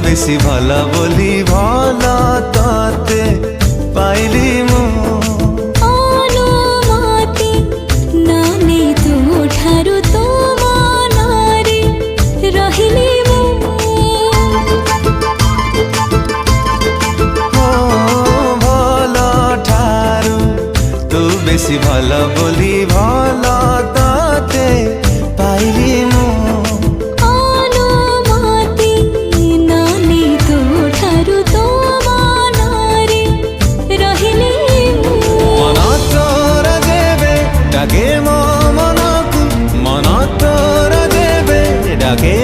বেশি ভালা বলি ভালা তাতে পাইলি মু অনুমতি নানে ତୁ ଠାରୁ ତୋ ମନରେ ରହିଲି ମୁଁ ভালা ঠারু তু বেশি ভালা বলি ভালা তাতে পাইলি মু অনুমতি নানে ତୁ ଠାରୁ ତୋ ମନରେ ରହିଲି ମୁଁ মন তোর দেবে ডাকে মো মনকু মন তোর দেবে ডাকে